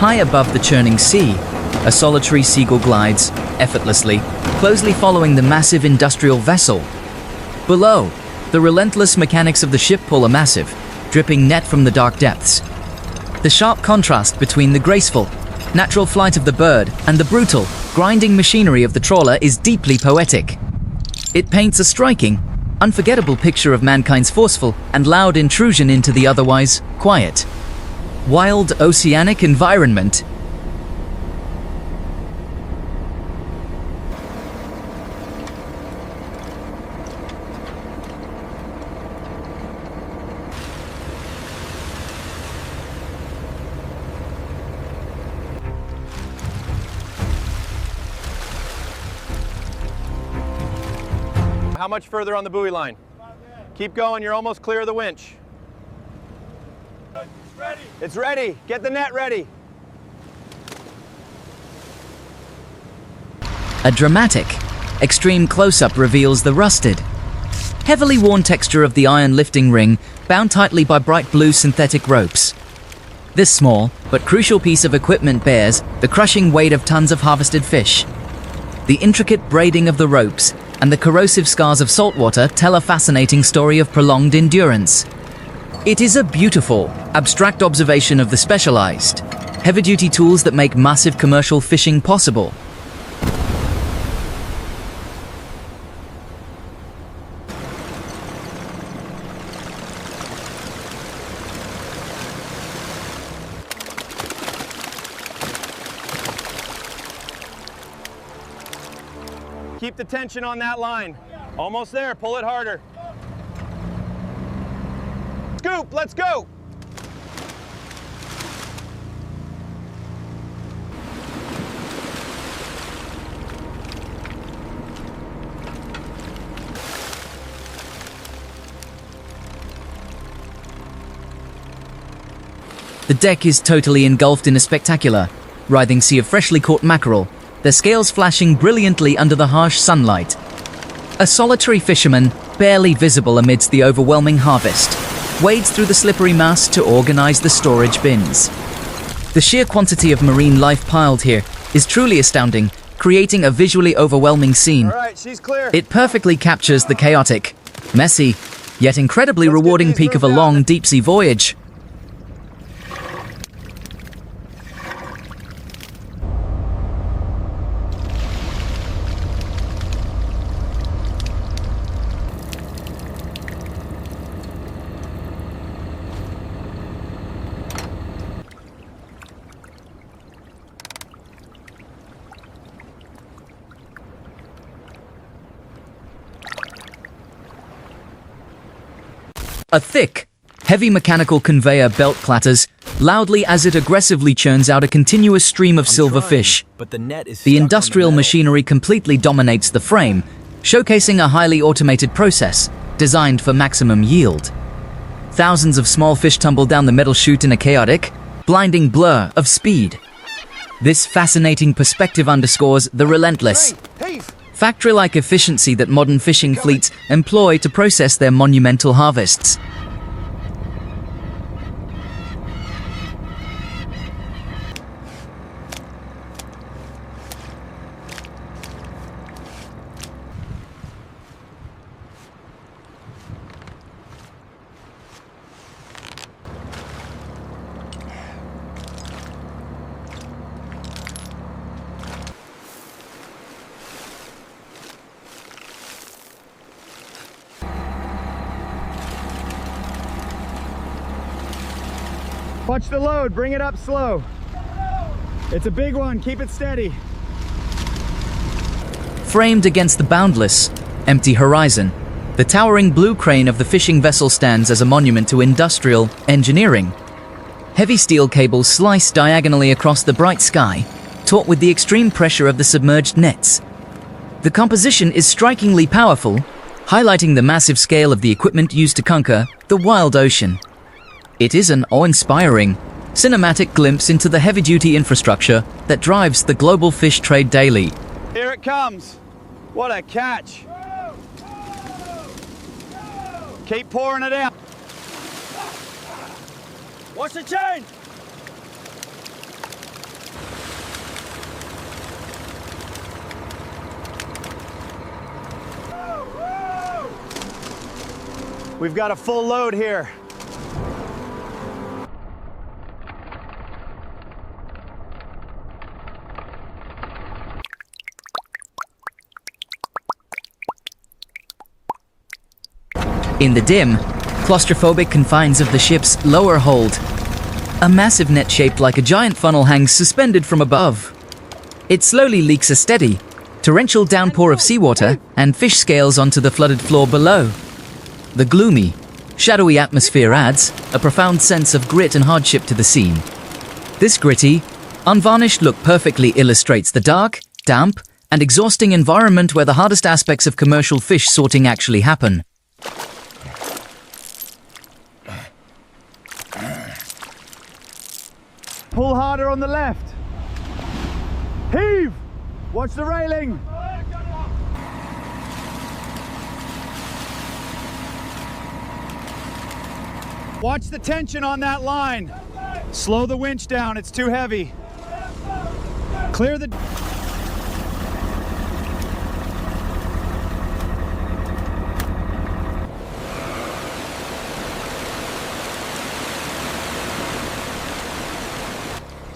High above the churning sea, a solitary seagull glides, effortlessly, closely following the massive industrial vessel. Below, the relentless mechanics of the ship pull a massive, dripping net from the dark depths. The sharp contrast between the graceful, natural flight of the bird and the brutal, grinding machinery of the trawler is deeply poetic. It paints a striking, unforgettable picture of mankind's forceful and loud intrusion into the otherwise quiet, wild oceanic environment. How much further on the buoy line? Keep going, you're almost clear of the winch. It's ready. It's ready. Get the net ready. A dramatic, extreme close-up reveals the rusted, heavily worn texture of the iron lifting ring bound tightly by bright blue synthetic ropes. This small but crucial piece of equipment bears the crushing weight of tons of harvested fish. The intricate braiding of the ropes and the corrosive scars of saltwater tell a fascinating story of prolonged endurance. It is a beautiful, abstract observation of the specialized, heavy-duty tools that make massive commercial fishing possible. Keep the tension on that line. Almost there, pull it harder. Scoop, let's go. The deck is totally engulfed in a spectacular, writhing sea of freshly caught mackerel, their scales flashing brilliantly under the harsh sunlight. A solitary fisherman, barely visible amidst the overwhelming harvest, wades through the slippery mass to organize the storage bins. The sheer quantity of marine life piled here is truly astounding, creating a visually overwhelming scene. All right, she's clear. It perfectly captures the chaotic, messy, yet incredibly Let's get rewarding these peak of a moved out. long deep-sea voyage. A thick, heavy mechanical conveyor belt clatters loudly as it aggressively churns out a continuous stream of silver fish. But the net is The stuck on industrial metal. machinery completely dominates the frame, showcasing a highly automated process designed for maximum yield. Thousands of small fish tumble down the metal chute in a chaotic, blinding blur of speed. This fascinating perspective underscores the relentless, factory-like efficiency that modern fishing fleets employ to process their monumental harvests. Watch the load, bring it up slow. It's a big one, keep it steady. Framed against the boundless, empty horizon, the towering blue crane of the fishing vessel stands as a monument to industrial engineering. Heavy steel cables slice diagonally across the bright sky, taut with the extreme pressure of the submerged nets. The composition is strikingly powerful, highlighting the massive scale of the equipment used to conquer the wild ocean. It is an awe-inspiring, cinematic glimpse into the heavy-duty infrastructure that drives the global fish trade daily. Here it comes. What a catch. Keep pouring it out. Watch the chain! We've got a full load here. In the dim, claustrophobic confines of the ship's lower hold, a massive net shaped like a giant funnel hangs suspended from above. It slowly leaks a steady, torrential downpour of seawater and fish scales onto the flooded floor below. The gloomy, shadowy atmosphere adds a profound sense of grit and hardship to the scene. This gritty, unvarnished look perfectly illustrates the dark, damp, and exhausting environment where the hardest aspects of commercial fish sorting actually happen. Pull harder on the left. Heave! Watch the railing. Watch the tension on that line. Slow the winch down, it's too heavy. Clear the...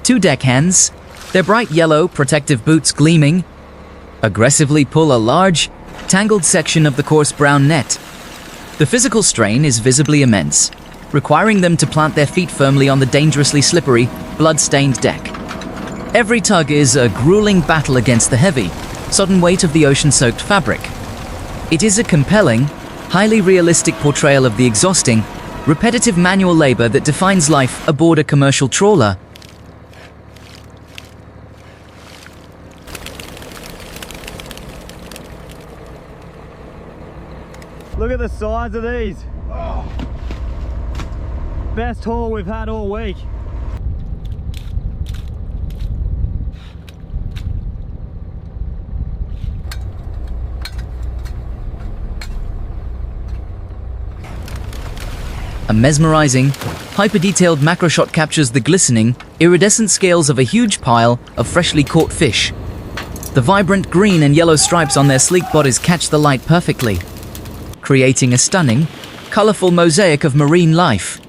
Two deckhands, their bright yellow protective boots gleaming, aggressively pull a large, tangled section of the coarse brown net. The physical strain is visibly immense, requiring them to plant their feet firmly on the dangerously slippery, blood-stained deck. Every tug is a grueling battle against the heavy, sodden weight of the ocean-soaked fabric. It is a compelling, highly realistic portrayal of the exhausting, repetitive manual labor that defines life aboard a commercial trawler. Look at the size of these. Best haul we've had all week. A mesmerizing, hyper-detailed macro shot captures the glistening, iridescent scales of a huge pile of freshly caught fish. The vibrant green and yellow stripes on their sleek bodies catch the light perfectly, creating a stunning, colorful mosaic of marine life.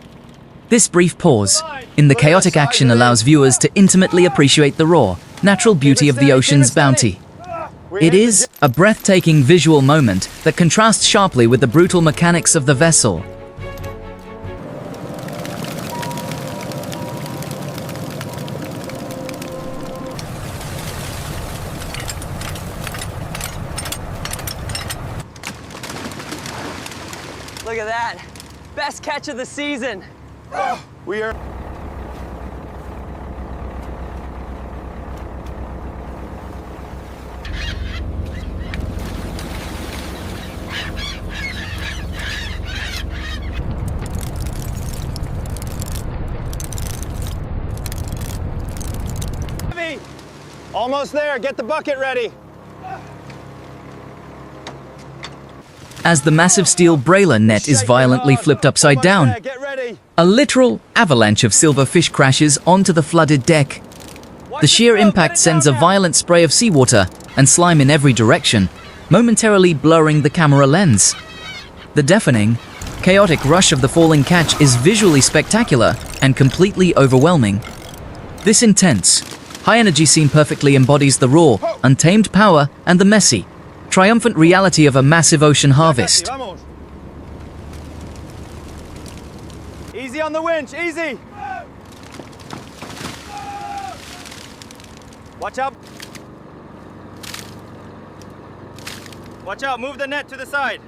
This brief pause in the chaotic action allows viewers to intimately appreciate the raw, natural beauty of the ocean's bounty. It is a breathtaking visual moment that contrasts sharply with the brutal mechanics of the vessel. Look at that. Best catch of the season. We are... Almost there, get the bucket ready. As the massive steel brailer net is violently flipped upside down, a literal avalanche of silver fish crashes onto the flooded deck. The sheer impact sends a violent spray of seawater and slime in every direction, momentarily blurring the camera lens. The deafening, chaotic rush of the falling catch is visually spectacular and completely overwhelming. This intense, high-energy scene perfectly embodies the raw, untamed power and the messy, triumphant reality of a massive ocean harvest. Easy on the winch, easy! Watch out! Watch out, move the net to the side.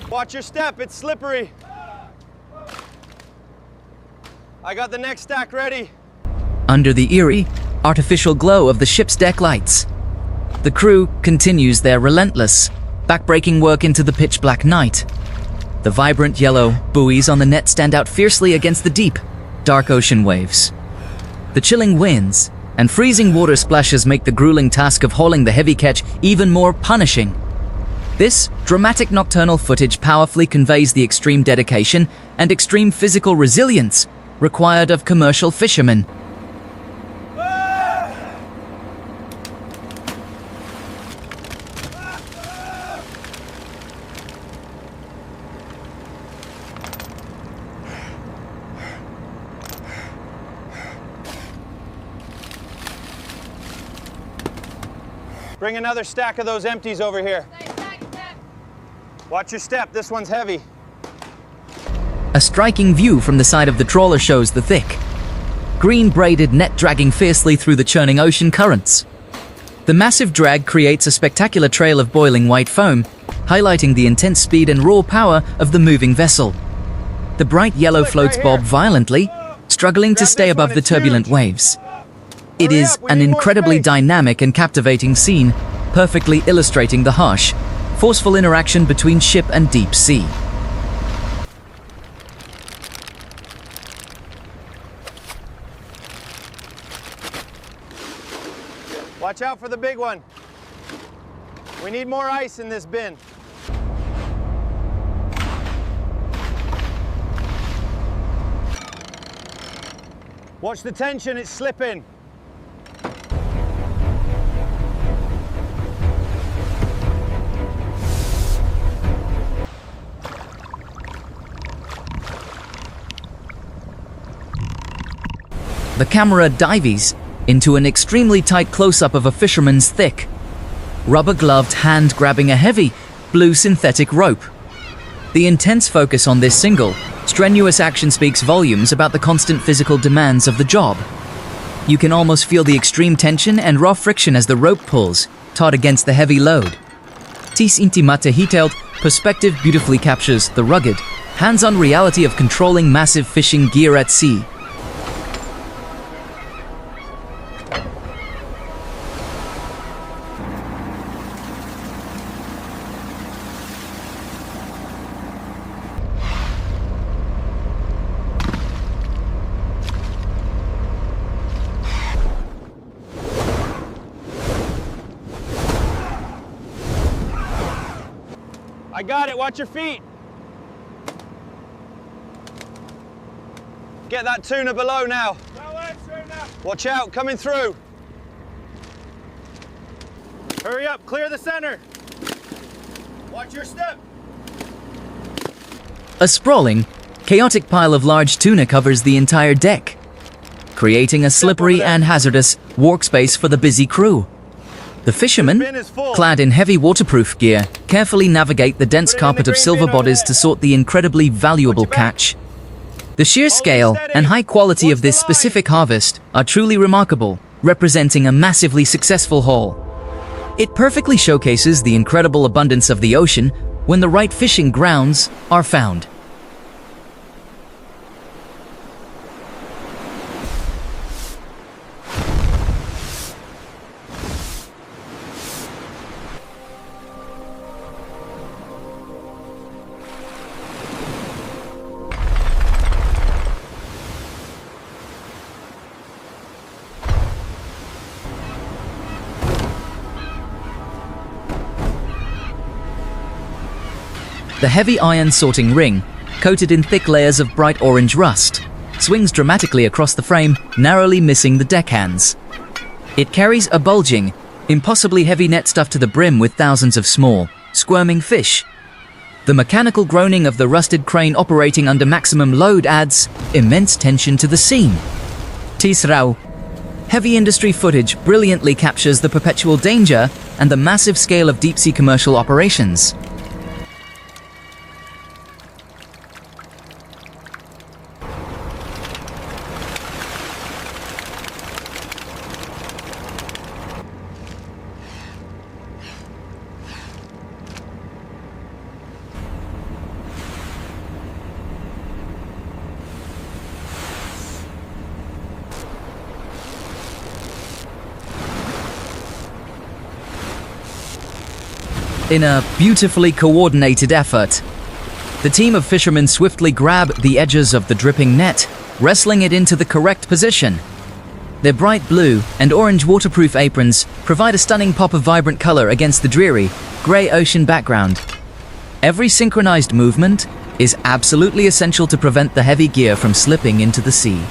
Watch your step, it's slippery. I got the next stack ready. Under the eerie, artificial glow of the ship's deck lights, the crew continues their relentless, backbreaking work into the pitch-black night. The vibrant yellow buoys on the net stand out fiercely against the deep, dark ocean waves. The chilling winds and freezing water splashes make the grueling task of hauling the heavy catch even more punishing. This dramatic nocturnal footage powerfully conveys the extreme dedication and extreme physical resilience required of commercial fishermen. Bring another stack of those empties over here. Watch your step, this one's heavy. A striking view from the side of the trawler shows the thick, green braided net dragging fiercely through the churning ocean currents. The massive drag creates a spectacular trail of boiling white foam, highlighting the intense speed and raw power of the moving vessel. The bright yellow floats bob violently, struggling to stay above the turbulent waves. It is an incredibly dynamic and captivating scene, perfectly illustrating the harsh, forceful interaction between ship and deep sea. Watch out for the big one. We need more ice in this bin. Watch the tension, it's slipping. The camera dives into an extremely tight close-up of a fisherman's thick, rubber-gloved hand grabbing a heavy, blue synthetic rope. The intense focus on this single, strenuous action speaks volumes about the constant physical demands of the job. You can almost feel the extreme tension and raw friction as the rope pulls, taut against the heavy load. Tis intimate detailed perspective beautifully captures the rugged, hands-on reality of controlling massive fishing gear at sea. I got it, watch your feet. Get that tuna below now. Watch out, coming through. Hurry up, clear the center. Watch your step. A sprawling, chaotic pile of large tuna covers the entire deck, creating a slippery and hazardous workspace for the busy crew. The fishermen, clad in heavy waterproof gear, carefully navigate the dense carpet of silver bodies to sort the incredibly valuable catch. The sheer scale and high quality of this specific harvest are truly remarkable, representing a massively successful haul. It perfectly showcases the incredible abundance of the ocean when the right fishing grounds are found. The heavy iron sorting ring, coated in thick layers of bright orange rust, swings dramatically across the frame, narrowly missing the deckhands. It carries a bulging, impossibly heavy net stuffed to the brim with thousands of small, squirming fish. The mechanical groaning of the rusted crane operating under maximum load adds immense tension to the scene. Surreal. Heavy industry footage brilliantly captures the perpetual danger and the massive scale of deep-sea commercial operations. In a beautifully coordinated effort, the team of fishermen swiftly grab the edges of the dripping net, wrestling it into the correct position. Their bright blue and orange waterproof aprons provide a stunning pop of vibrant color against the dreary, gray ocean background. Every synchronized movement is absolutely essential to prevent the heavy gear from slipping into the sea.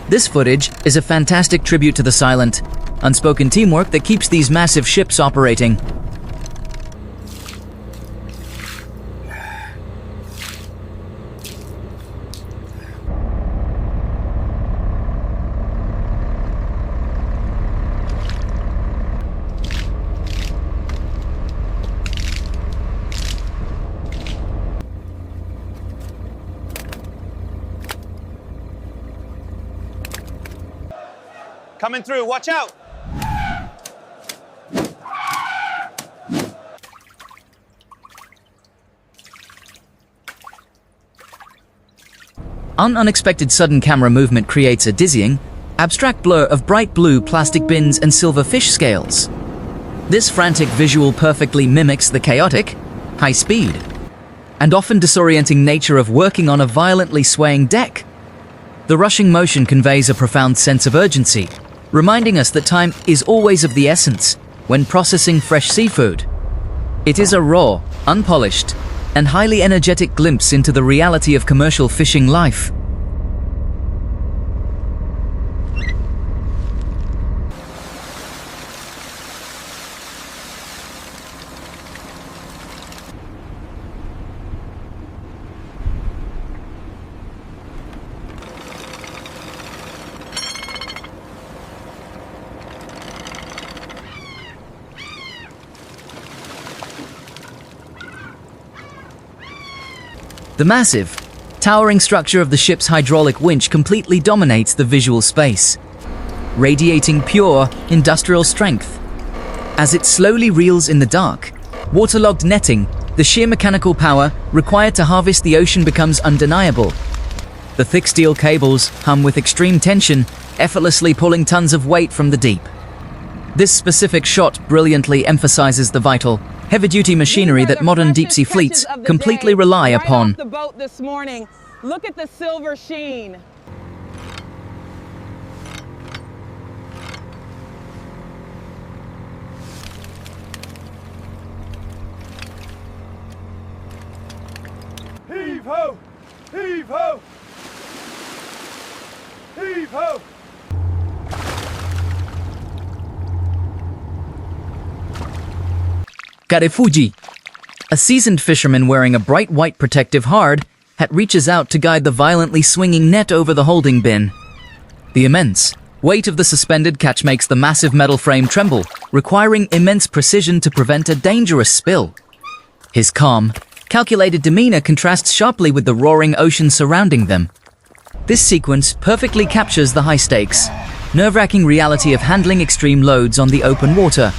This footage is a fantastic tribute to the silent, unspoken teamwork that keeps these massive ships operating. Coming through, watch out! An unexpected sudden camera movement creates a dizzying, abstract blur of bright blue plastic bins and silver fish scales. This frantic visual perfectly mimics the chaotic, high speed, and often disorienting nature of working on a violently swaying deck. The rushing motion conveys a profound sense of urgency, reminding us that time is always of the essence when processing fresh seafood. It is a raw, unpolished, and highly energetic glimpse into the reality of commercial fishing life. The massive, towering structure of the ship's hydraulic winch completely dominates the visual space, radiating pure, industrial strength. As it slowly reels in the dark, waterlogged netting, the sheer mechanical power required to harvest the ocean becomes undeniable. The thick steel cables hum with extreme tension, effortlessly pulling tons of weight from the deep. This specific shot brilliantly emphasizes the vital, heavy-duty machinery that modern deep-sea fleets completely rely upon. Right off the boat this morning. Look at the silver sheen. Heave ho! Heave ho! Heave ho! Garefuji, a seasoned fisherman wearing a bright white protective hard hat, reaches out to guide the violently swinging net over the holding bin. The immense weight of the suspended catch makes the massive metal frame tremble, requiring immense precision to prevent a dangerous spill. His calm, calculated demeanor contrasts sharply with the roaring ocean surrounding them. This sequence perfectly captures the high-stakes, nerve-wracking reality of handling extreme loads on the open water.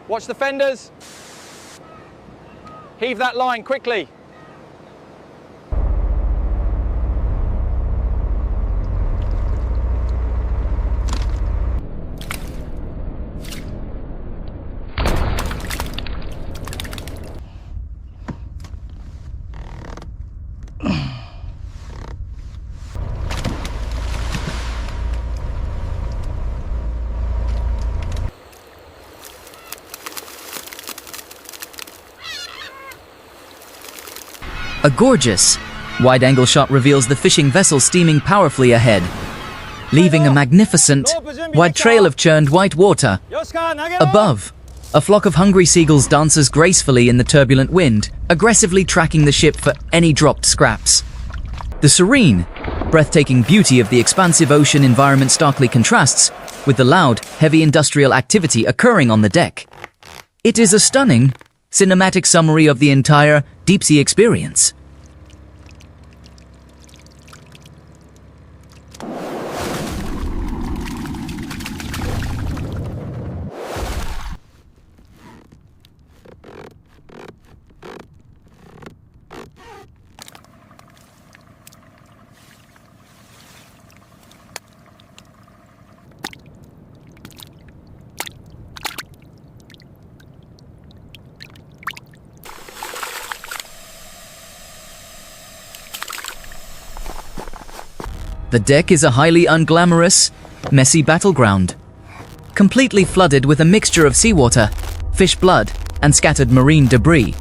Watch the fenders. Heave that line quickly. A gorgeous, wide-angle shot reveals the fishing vessel steaming powerfully ahead, leaving a magnificent, wide trail of churned white water. Above, a flock of hungry seagulls dances gracefully in the turbulent wind, aggressively tracking the ship for any dropped scraps. The serene, breathtaking beauty of the expansive ocean environment starkly contrasts with the loud, heavy industrial activity occurring on the deck. It is a stunning, cinematic summary of the entire deep-sea experience. The deck is a highly unglamorous, messy battleground, completely flooded with a mixture of seawater, fish blood, and scattered marine debris.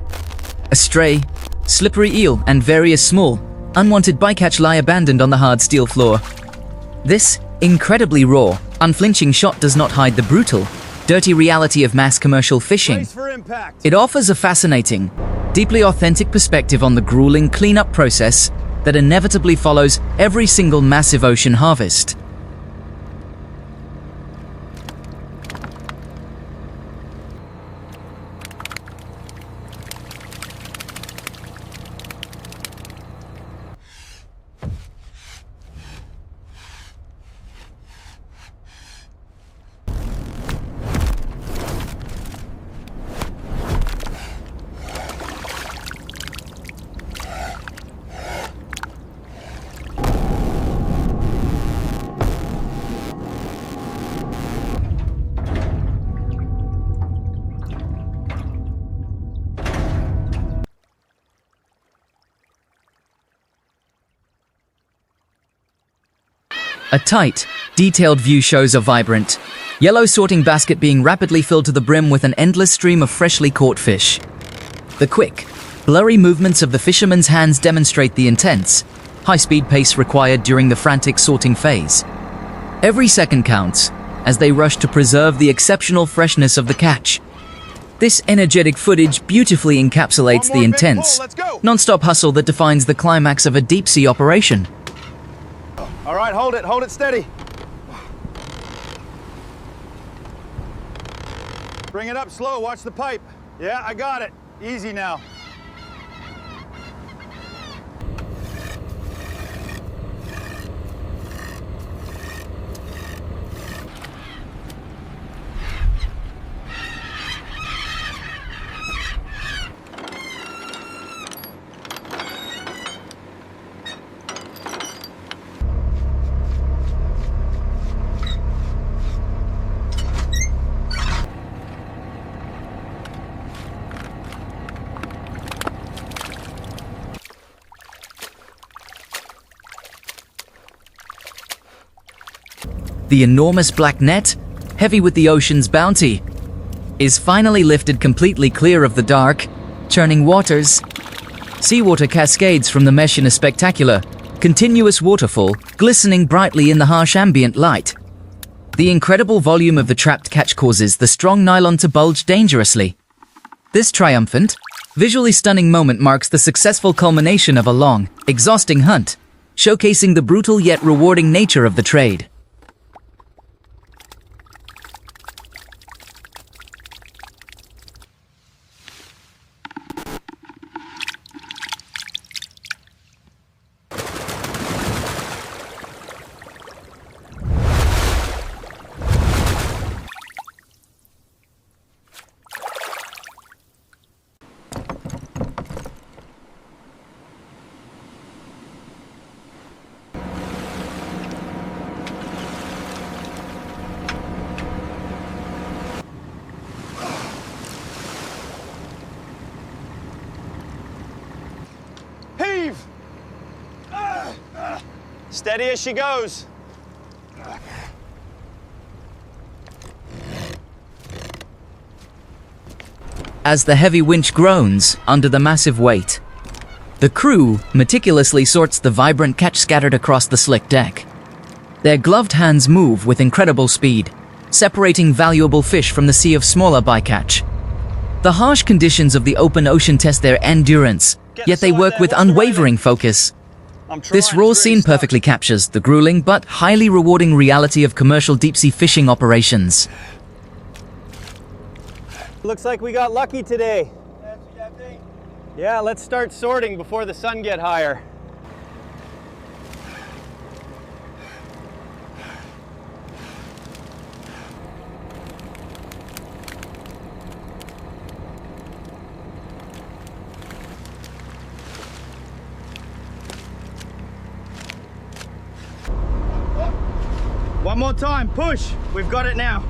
A stray, slippery eel and various small, unwanted bycatch lie abandoned on the hard steel floor. This incredibly raw, unflinching shot does not hide the brutal, dirty reality of mass commercial fishing. Brace for impact. It offers a fascinating, deeply authentic perspective on the grueling cleanup process that inevitably follows every single massive ocean harvest. A tight, detailed view shows a vibrant, yellow sorting basket being rapidly filled to the brim with an endless stream of freshly caught fish. The quick, blurry movements of the fisherman's hands demonstrate the intense, high-speed pace required during the frantic sorting phase. Every second counts, as they rush to preserve the exceptional freshness of the catch. This energetic footage beautifully encapsulates the intense, non-stop hustle that defines the climax of a deep-sea operation. All right, hold it steady. Bring it up slow, watch the pipe. Yeah, I got it. Easy now. The enormous black net, heavy with the ocean's bounty, is finally lifted completely clear of the dark, churning waters. Seawater cascades from the mesh in a spectacular, continuous waterfall, glistening brightly in the harsh ambient light. The incredible volume of the trapped catch causes the strong nylon to bulge dangerously. This triumphant, visually stunning moment marks the successful culmination of a long, exhausting hunt, showcasing the brutal yet rewarding nature of the trade. Heave! Steady as she goes. As the heavy winch groans under the massive weight, the crew meticulously sorts the vibrant catch scattered across the slick deck. Their gloved hands move with incredible speed, separating valuable fish from the sea of smaller bycatch. The harsh conditions of the open ocean test their endurance, yet they work with unwavering focus. This raw scene perfectly captures the grueling but highly rewarding reality of commercial deep-sea fishing operations. Looks like we got lucky today. Yeah, let's start sorting before the sun gets higher. One more time, push. We've got it now.